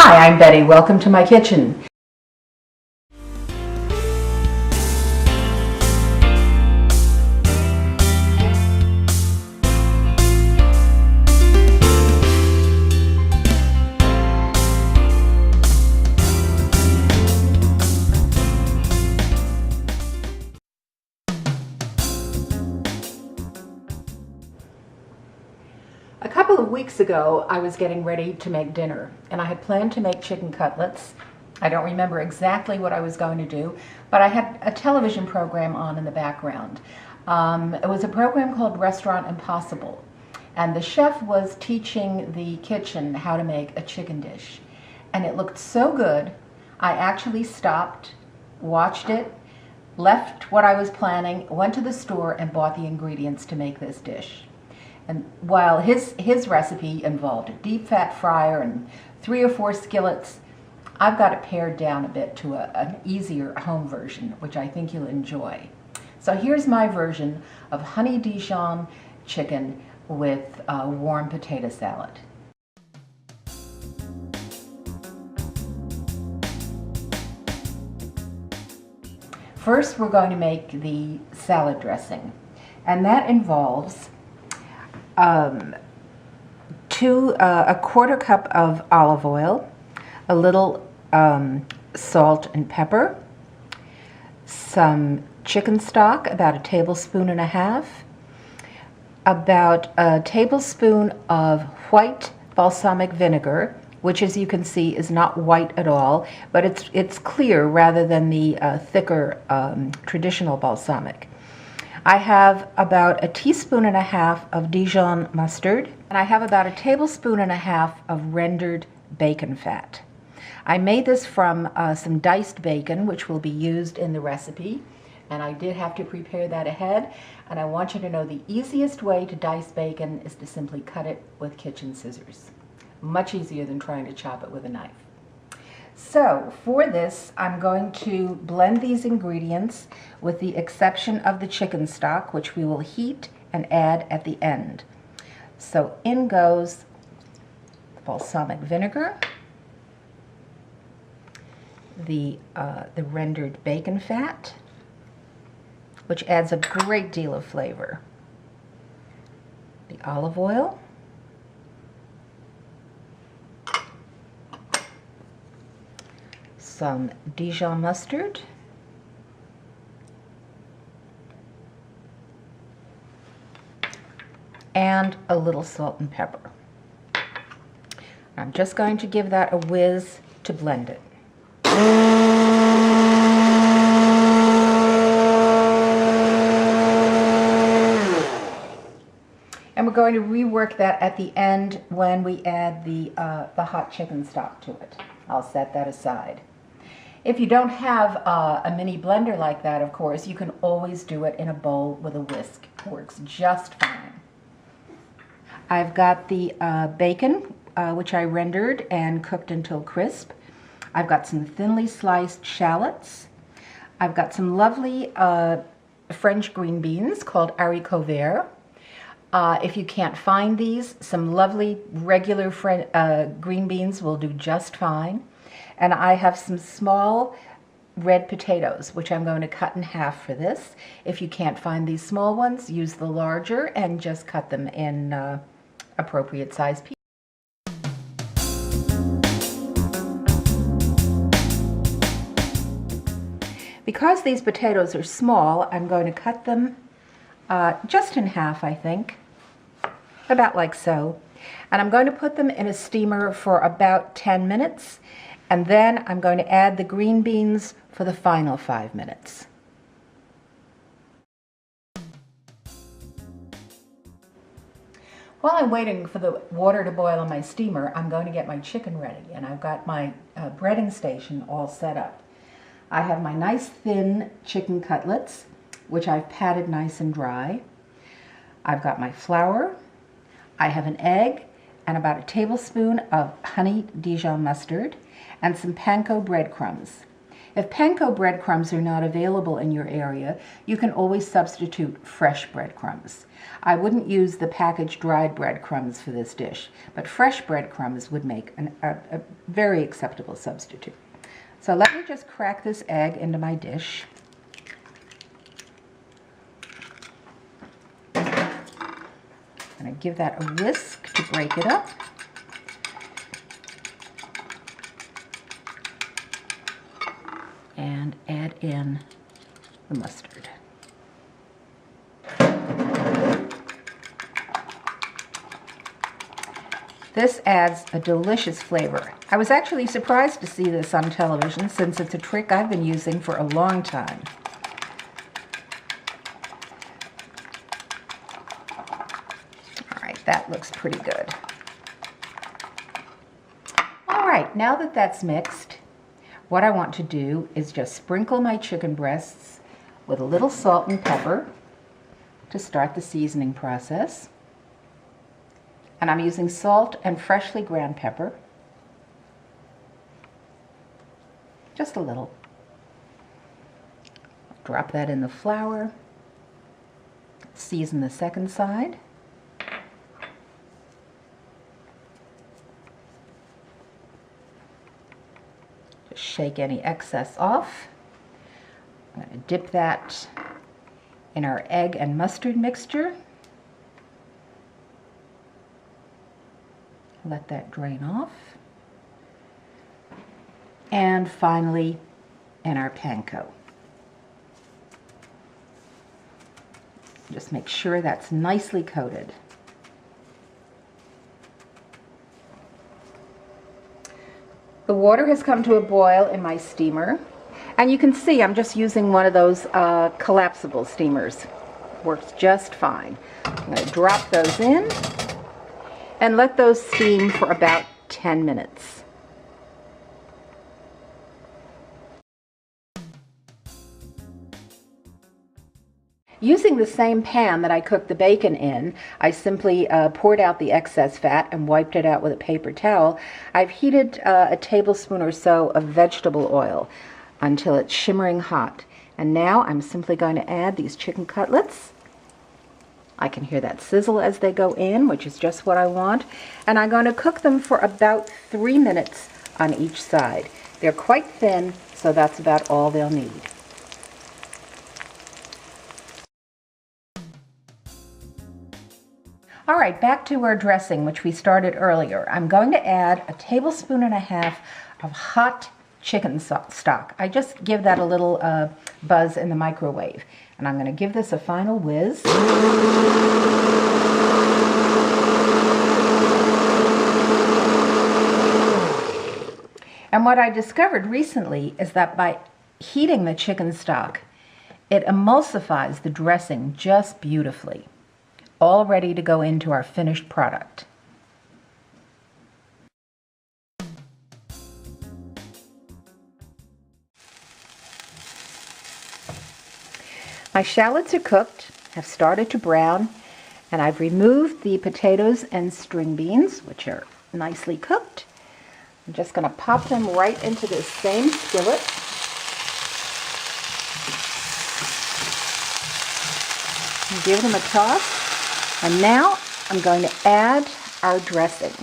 Hi, I'm Betty. Welcome to my kitchen. A couple of weeks ago, I was getting ready to make dinner, and I had planned to make chicken cutlets. I don't remember exactly what I was going to do, but I had a television program on in the background. It was a program called Restaurant Impossible, and the chef was teaching the kitchen how to make a chicken dish. And it looked so good, I actually stopped, watched it, left what I was planning, went to the store, and bought the ingredients to make this dish. And while his recipe involved a deep fat fryer and 3 or 4 skillets, I've got it pared down a bit to an easier home version, which I think you'll enjoy. So here's my version of Honey Dijon chicken with a warm potato salad. First, we're going to make the salad dressing, and that involves a quarter cup of olive oil, a little salt and pepper, some chicken stock, about 1.5 tablespoons, about a tablespoon of white balsamic vinegar, which, as you can see, is not white at all, but it's clear rather than the thicker traditional balsamic. I have about 1.5 teaspoons of Dijon mustard, and I have about 1.5 tablespoons of rendered bacon fat. I made this from some diced bacon, which will be used in the recipe, and I did have to prepare that ahead. And I want you to know the easiest way to dice bacon is to simply cut it with kitchen scissors. Much easier than trying to chop it with a knife. So for this, I'm going to blend these ingredients with the exception of the chicken stock, which we will heat and add at the end. So in goes the balsamic vinegar, the rendered bacon fat, which adds a great deal of flavor, the olive oil, some Dijon mustard, and a little salt and pepper. I'm just going to give that a whiz to blend it. And we're going to rework that at the end when we add the hot chicken stock to it. I'll set that aside. If you don't have a mini blender like that, of course, you can always do it in a bowl with a whisk. It works just fine. I've got the bacon, which I rendered and cooked until crisp. I've got some thinly sliced shallots. I've got some lovely French green beans called haricot. If you can't find these, some lovely regular green beans will do just fine. And I have some small red potatoes, which I'm going to cut in half for this. If you can't find these small ones, use the larger and just cut them in appropriate size pieces. Because these potatoes are small, I'm going to cut them just in half, I think, about like so. And I'm going to put them in a steamer for about 10 minutes. And then I'm going to add the green beans for the final 5 minutes. While I'm waiting for the water to boil in my steamer, I'm going to get my chicken ready. And I've got my breading station all set up. I have my nice thin chicken cutlets, which I've patted nice and dry. I've got my flour. I have an egg and about 1 tablespoon of honey Dijon mustard and some panko breadcrumbs. If panko breadcrumbs are not available in your area, you can always substitute fresh breadcrumbs. I wouldn't use the packaged dried breadcrumbs for this dish, but fresh breadcrumbs would make a very acceptable substitute. So let me just crack this egg into my dish. I'm going to give that a whisk to break it up. And add in the mustard. This adds a delicious flavor. I was actually surprised to see this on television since it's a trick I've been using for a long time. All right, that looks pretty good. All right, now that that's mixed, what I want to do is just sprinkle my chicken breasts with a little salt and pepper to start the seasoning process. And I'm using salt and freshly ground pepper. Just a little. Drop that in the flour. Season the second side. Just shake any excess off. I'm going to dip that in our egg and mustard mixture. Let that drain off. And finally, in our panko. Just make sure that's nicely coated. The water has come to a boil in my steamer. And you can see I'm just using one of those collapsible steamers. Works just fine. I'm going to drop those in and let those steam for about 10 minutes. Using the same pan that I cooked the bacon in, I simply poured out the excess fat and wiped it out with a paper towel. I've heated a tablespoon or so of vegetable oil until it's shimmering hot. And now I'm simply going to add these chicken cutlets. I can hear that sizzle as they go in, which is just what I want. And I'm going to cook them for about 3 minutes on each side. They're quite thin, so that's about all they'll need. All right, back to our dressing, which we started earlier. I'm going to add 1.5 tablespoons of hot chicken stock. I just give that a little buzz in the microwave. And I'm going to give this a final whiz. And what I discovered recently is that by heating the chicken stock, it emulsifies the dressing just beautifully, all ready to go into our finished product. My shallots are cooked, have started to brown, and I've removed the potatoes and string beans, which are nicely cooked. I'm just going to pop them right into this same skillet. And give them a toss. And now I'm going to add our dressing.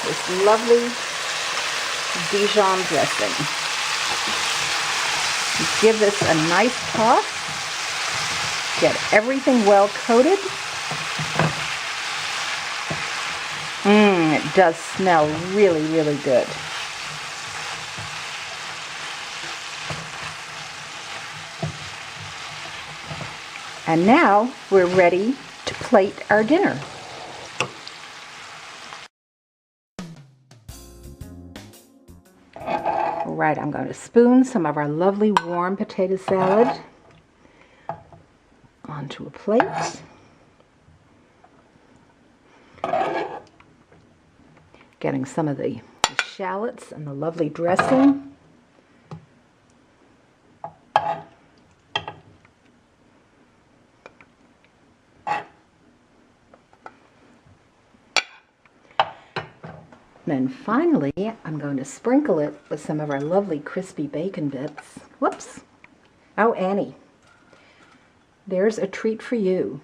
This lovely Dijon dressing. Give this a nice toss. Get everything well coated. It does smell really, really good. And now we're ready to plate our dinner. All right, I'm going to spoon some of our lovely warm potato salad onto a plate. Getting some of the shallots and the lovely dressing. And then finally, I'm going to sprinkle it with some of our lovely crispy bacon bits. Whoops. Oh, Annie, there's a treat for you.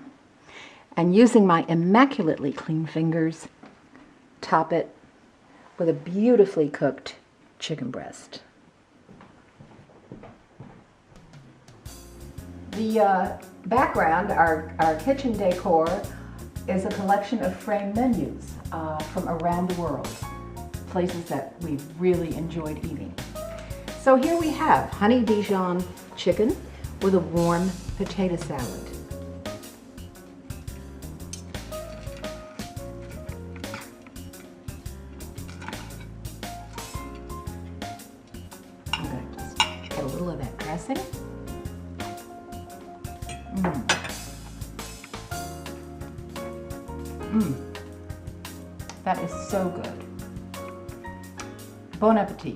And using my immaculately clean fingers, top it with a beautifully cooked chicken breast. The background, our kitchen decor, is a collection of framed menus from around the world, places that we've really enjoyed eating. So here we have Honey Dijon chicken with a warm potato salad. I'm going to just get a little of that dressing. That is so good. Bon appetit.